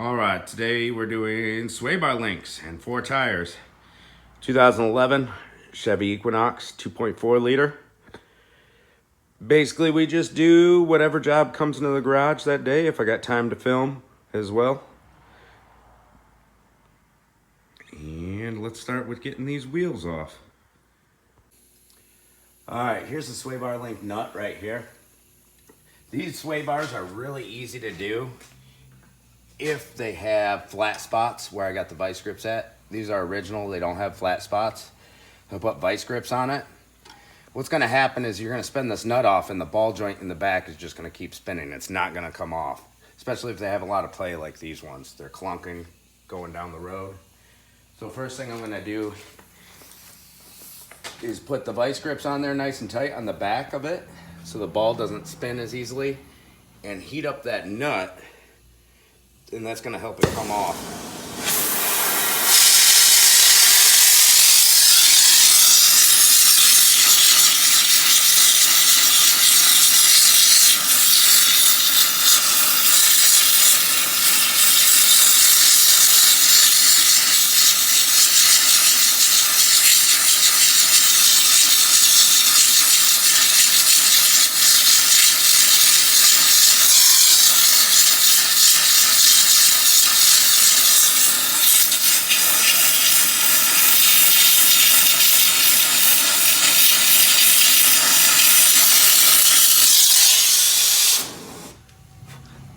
All right, today we're doing sway bar links and 4 tires. 2011 Chevy Equinox 2.4 liter. Basically, we just do whatever job comes into the garage that day, if I got time to film as well. And let's start with getting these wheels off. All right, here's the sway bar link nut right here. These sway bars are really easy to do if they have flat spots where I got the vice grips at. These are original, they don't have flat spots. I put vice grips on it. What's gonna happen is you're gonna spin this nut off and the ball joint in the back is just gonna keep spinning. It's not gonna come off, especially if they have a lot of play like these ones. They're clunking going down the road. So first thing I'm gonna do is put the vice grips on there nice and tight on the back of it so the ball doesn't spin as easily, and heat up that nut, and that's gonna help it come off.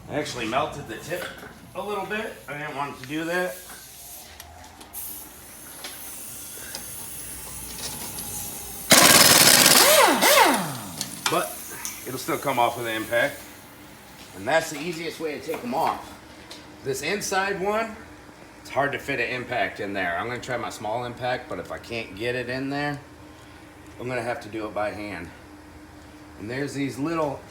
I actually melted the tip a little bit. I didn't want to do that. But it'll still come off with the impact. And that's the easiest way to take them off. This inside one, it's hard to fit an impact in there. I'm gonna try my small impact, but if I can't get it in there, I'm gonna have to do it by hand. And there's these little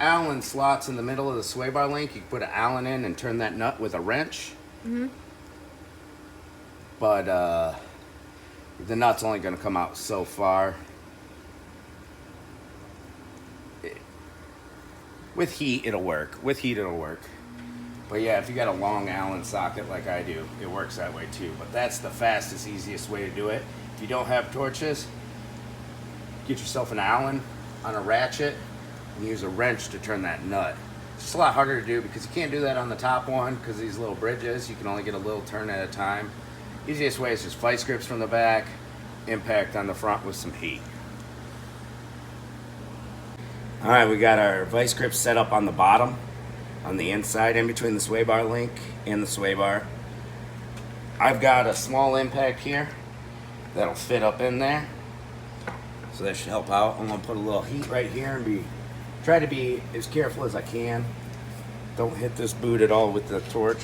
Allen slots in the middle of the sway bar link. You can put an Allen in and turn that nut with a wrench. But the nut's only going to come out so far. With heat, it'll work. With heat, it'll work. But yeah, if you got a long Allen socket like I do, it works that way too. But that's the fastest, easiest way to do it. If you don't have torches, get yourself an Allen on a ratchet and use a wrench to turn that nut. It's just a lot harder to do because you can't do that on the top one because these little bridges, you can only get a little turn at a time. Easiest way is just vice grips from the back, impact on the front with some heat. All right, we got our vice grips set up on the bottom, on the inside, in between the sway bar link and the sway bar. I've got a small impact here that'll fit up in there, so that should help out. I'm gonna put a little heat right here and try to be as careful as I can. Don't hit this boot at all with the torch.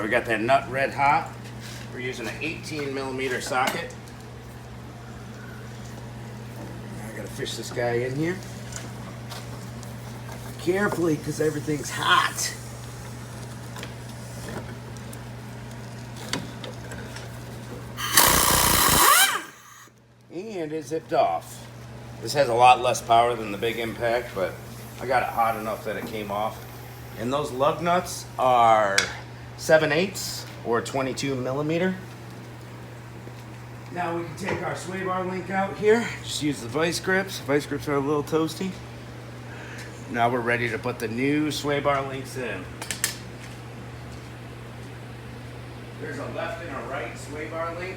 We got that nut red hot. We're using an 18mm socket. I gotta fish this guy in here carefully because everything's hot. And it zipped off. This has a lot less power than the big impact, but I got it hot enough that it came off. And those lug nuts are 7/8 or 22mm. Now we can take our sway bar link out here. Just use the vice grips. Vice grips are a little toasty. Now we're ready to put the new sway bar links in. There's a left and a right sway bar link.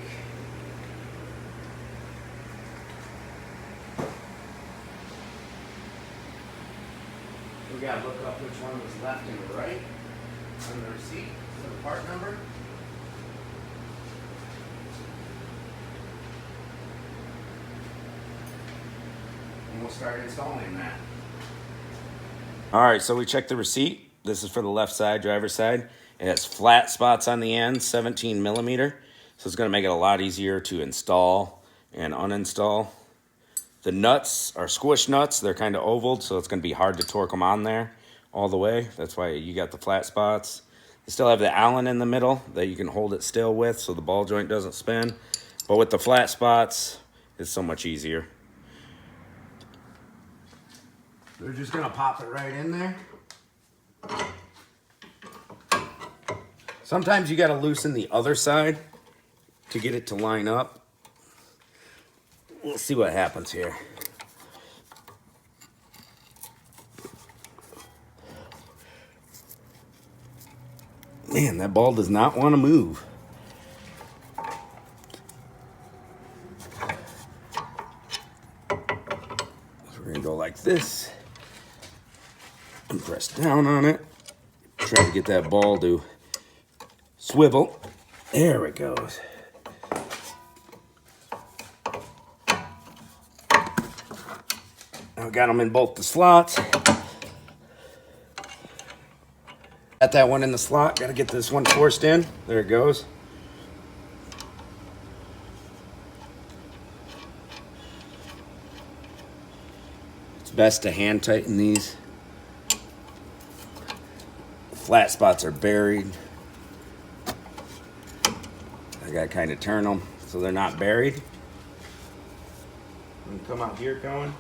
We gotta look up which one was left and right on the receipt for the part number. And we'll start installing that. All right, so we checked the receipt. This is for the left side, driver's side. It has flat spots on the end, 17 millimeter. So it's gonna make it a lot easier to install and uninstall. The nuts are squish nuts. They're kind of ovaled, so it's gonna be hard to torque them on there all the way. That's why you got the flat spots. You still have the Allen in the middle that you can hold it still with so the ball joint doesn't spin. But with the flat spots, it's so much easier. We're just gonna pop it right in there. Sometimes you gotta loosen the other side to get it to line up. We'll see what happens here. Man, that ball does not want to move. So we're gonna go like this and press down on it. Try to get that ball to swivel. There it goes. Now got them in both the slots. Got that one in the slot. Got to get this one forced in. There it goes. It's best to hand tighten these. The flat spots are buried. I got to kind of turn them so they're not buried. And come out here going.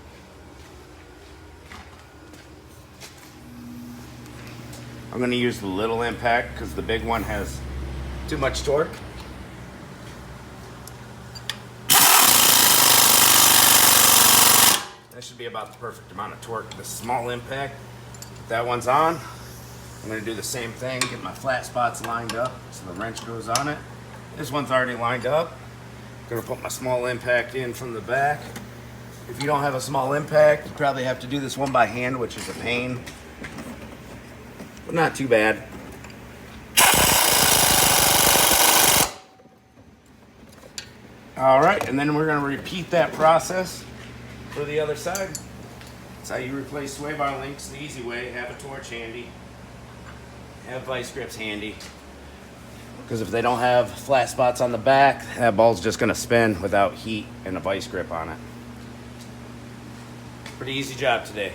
I'm going to use the little impact because the big one has too much torque. That should be about the perfect amount of torque. The small impact, that one's on. I'm going to do the same thing, get my flat spots lined up so the wrench goes on it. This one's already lined up. I'm going to put my small impact in from the back. If you don't have a small impact, you probably have to do this one by hand, which is a pain. But not too bad. All right, and then we're gonna repeat that process for the other side. That's how you replace sway bar links the easy way. Have a torch handy. Have vice grips handy. Because if they don't have flat spots on the back, that ball's just gonna spin without heat and a vice grip on it. Pretty easy job today.